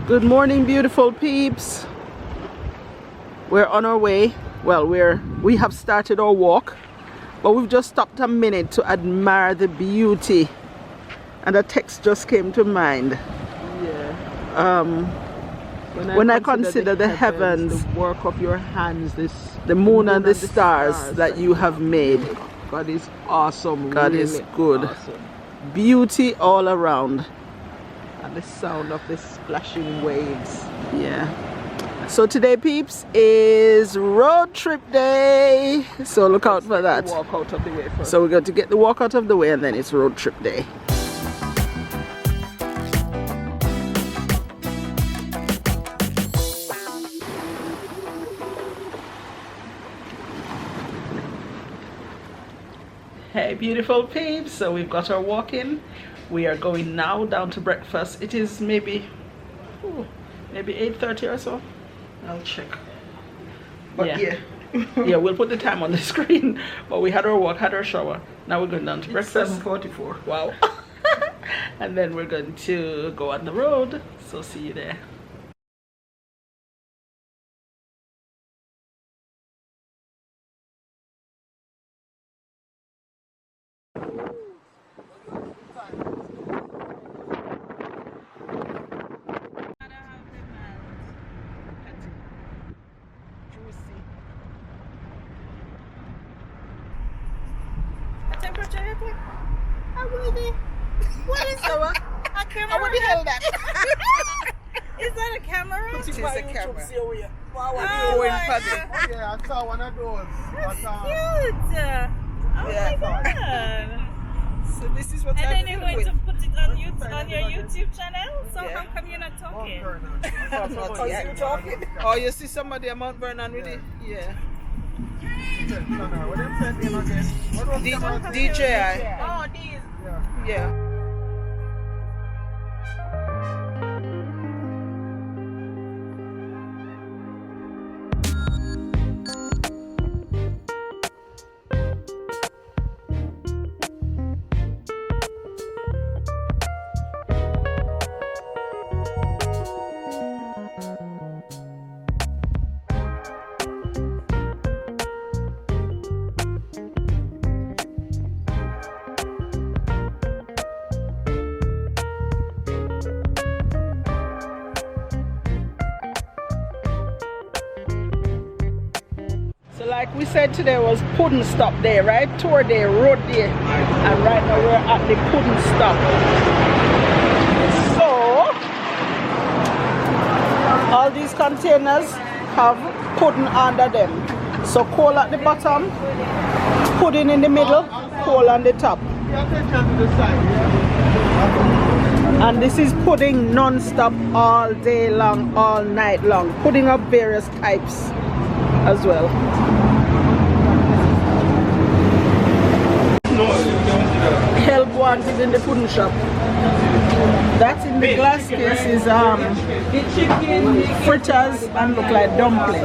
Good morning, beautiful peeps. We're on our way. Well, we have started our walk, but we've just stopped a minute to admire the beauty, and a text just came to mind. Yeah. When I consider the heavens, the work of your hands, the moon and the stars that you have made. God is awesome. God really is good. Awesome. Beauty all around. And the sound of the splashing waves. Yeah. So today, peeps, is road trip day. So look out for that. Walk out of the way first. So we're going to get the walk out of the way, and then it's road trip day. Hey, beautiful peeps. So we've got our walk in. We are going now down to breakfast. It is maybe 8:30 or so. I'll check. But yeah. Yeah, we'll put the time on the screen. But we had our walk, had our shower. Now we're going down to breakfast. 7:44. Wow. And then we're going to go on the road. So see you there. What is that? A camera? I would be held that. Is that a camera? It is a camera. Wow, Yeah, I saw one of those. that's cute. Oh Yeah. my god. So this is what And I'm then you're going with. to put it on your YouTube channel? So Yeah. how come you're not talking? Oh, you talking? Oh, you see somebody at Mount Vernon with it? Yeah. DJI. Oh, these. Yeah. Like we said, today was pudding stop day, right? Tour day, road day, and right now we're at the pudding stop. So all these containers have pudding under them. So coal at the bottom, pudding in the middle, coal on the top. And this is pudding non-stop all day long, all night long. Pudding of various types as well. Help wanted in the pudding shop. That's in the glass case is fritters and look like dumpling.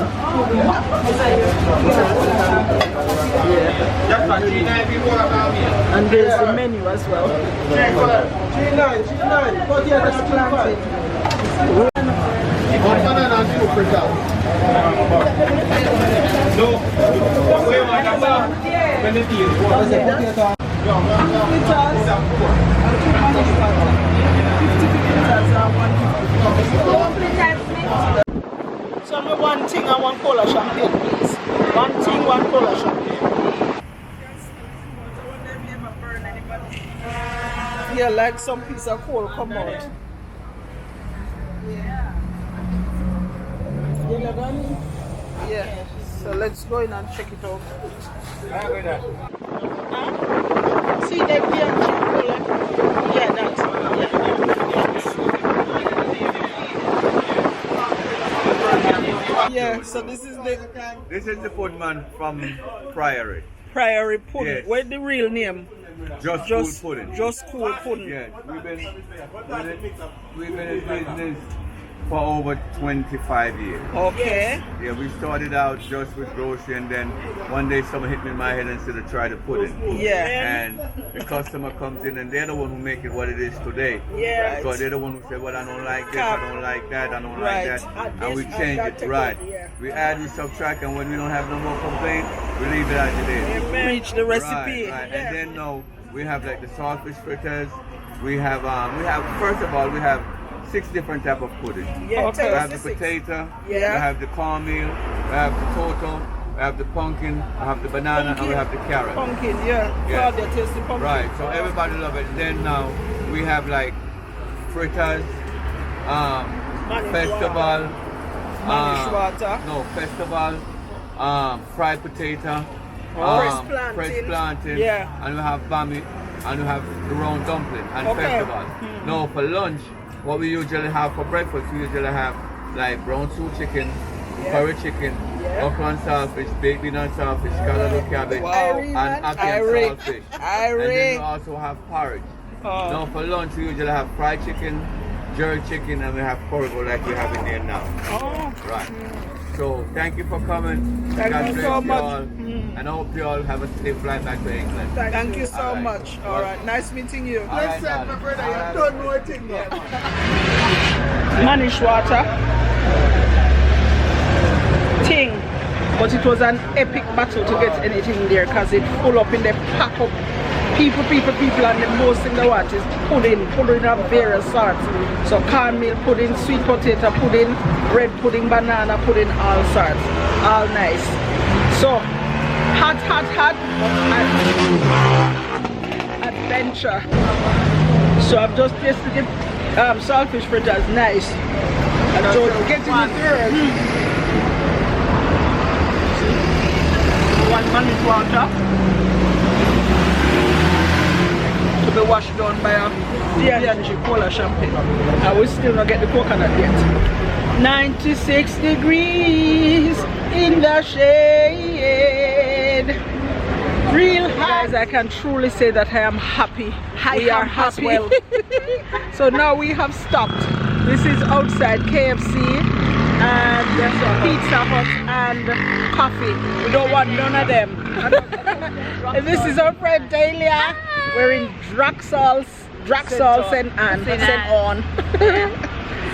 And there's the menu as well. So I'm one thing and one cola champagne, please. One thing, one cola champagne. Yeah, like some piece of coal come out. Yeah. So let's go in and check it out. See that beer cola? Yeah, that's yeah, so this is the footman from Priory. Priory pudding. Yes. What's the real name? Just cool pudding. Just cool pudding. Yeah, we've been in business for over 25 years. Okay. Yeah, we started out just with grocery, and then one day someone hit me in my head and said to try to put it. Yeah. And the customer comes in, and they're the one who make it what it is today. Yeah. So they're the one who said, well, I don't like this, I don't like that, I don't like that. And we change it, right. We add, we subtract, and when we don't have no more complaint, we leave it as it is. Reach the recipe. Right. And then now we have like the saltfish fritters. We have first of all, we have 6 different type of pudding. Yeah, We have the potato, we Yeah. have the cornmeal, we have the total, we have the pumpkin, we have the banana, and we have the carrot. Pumpkin, yeah. Yeah. Claudia tastes the pumpkin. Right, so everybody love it. Then now we have like fritters, festival, festival, fried potato, fresh plantain, Yeah. and we have bami, and we have the round dumpling and festival. Now for lunch, what we usually have for breakfast, we usually have like brown stew chicken, curry chicken, okra and saltfish, baked bean and saltfish, scallop cabbage, and ackee and saltfish. And then we also have porridge. Now for lunch, we usually have fried chicken, jerk chicken, and we have porridge like we have in there now. Right. So thank you for coming. Thank you so much. All, and I hope you all have a safe flight back to England. Thank you so All right. much. All right. Nice meeting you. Let's say, my brother, you don't know a thing. Manish water. Thing. But it was an epic battle to get anything there because it full up in the pack up. People, and the most thing they want is pudding of various sorts. So cornmeal pudding, sweet potato pudding, red pudding, banana pudding, all sorts. All nice. So, hot adventure. So I've just tasted the saltfish fritters, nice. And so getting the third. One Manish water. To be washed down by a D&G cola champagne. I will still not get the coconut yet. 96 degrees in the shade. Real hot. Guys, I can truly say that I am happy. We are happy. Well. So now we have stopped. This is outside KFC and Pizza Hut and coffee. We don't want none of them. And this is our friend Dahlia. We're in Draxall St. Anne.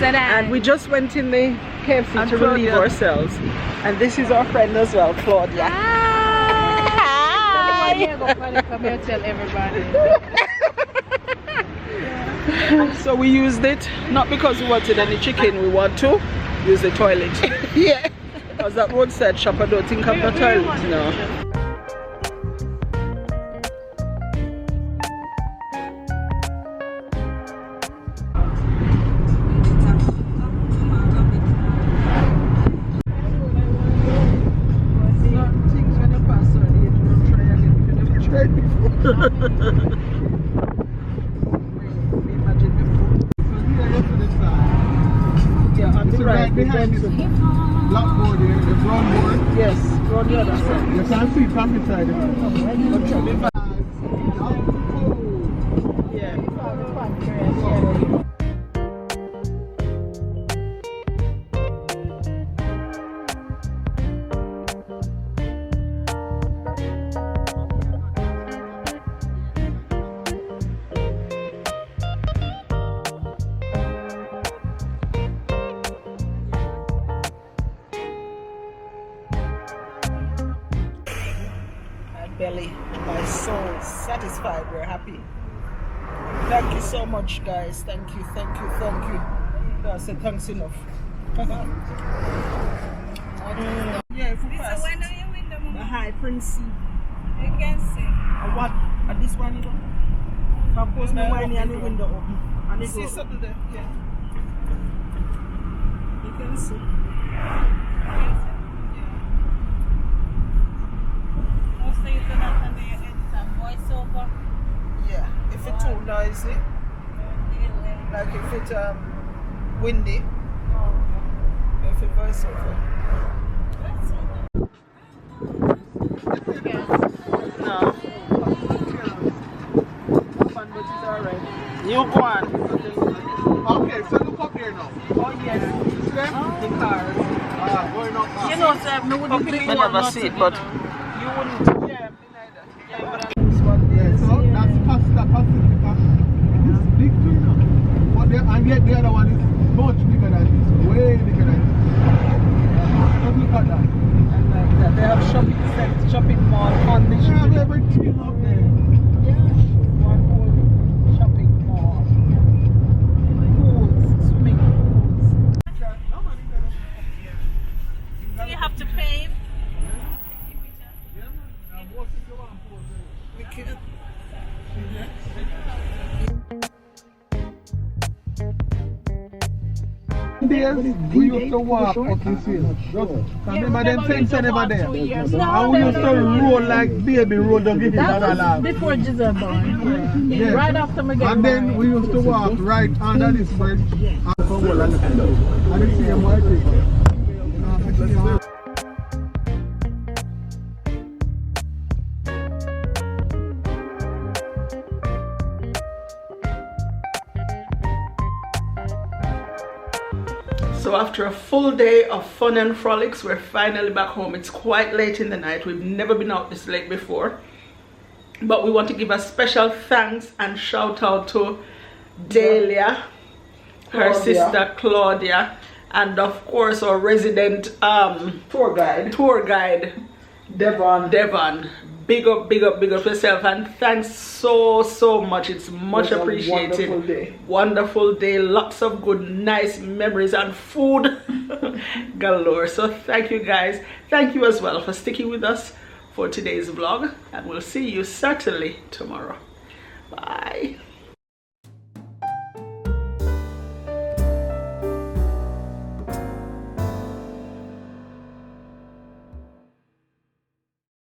And we just went in the KFC to relieve ourselves. And this is our friend as well, Claudia. Hi! Come here, tell everybody. So we used it, not because we wanted any chicken, we want to use the toilet. Yeah. Because that roadside shop, I don't think I've got toilets now. Blackboard here, the brown board. Yes, on the other side. You can see from inside. Yeah. Belly, my soul satisfied. We're happy. Thank you so much, guys. Thank you. I said thanks enough. Yeah, if we pass When are you in the the High Prince. You can see. What? At this one, you know? Of course, my wine and the window open. And See something there? Yeah. You can see. Also, you can have the voiceover. Yeah. If it's too noisy, like if it's windy, if it voice over. No. Fun, but it's alright. You go on. Okay, so look up here. there now. Oh yes. See them? The cars. Going up. You know, sir, me wouldn't Okay, believe I never see it, but You wouldn't. Yeah, me neither. Yeah, but Yeah, so that's Pacifica. This big tree now. But and yet the other one is much bigger than this. Way bigger than this. Just look at that. I like that. They have shopping mall on the They have street. everything up there. One whole shopping mall. Pools, swimming pools. So you have to pay. Days we used to walk up this hill. Remember them fence never there. And we used to roll like baby roll down the hill and all that. Before Jesus born. Yes. Right after me get And then we used to walk right under this bridge and come over and the same white river. so after a full day of fun and frolics, we're finally back home. It's quite late in the night. We've never been out this late before. But we want to give a special thanks and shout out to Delia, her sister Claudia, and of course our resident Tour guide. Devon. Big up yourself, and thanks so much. It's much appreciated. Wonderful day, lots of good nice memories and food galore. So thank you guys. Thank you as well for sticking with us for today's vlog, and we'll see you certainly tomorrow. Bye.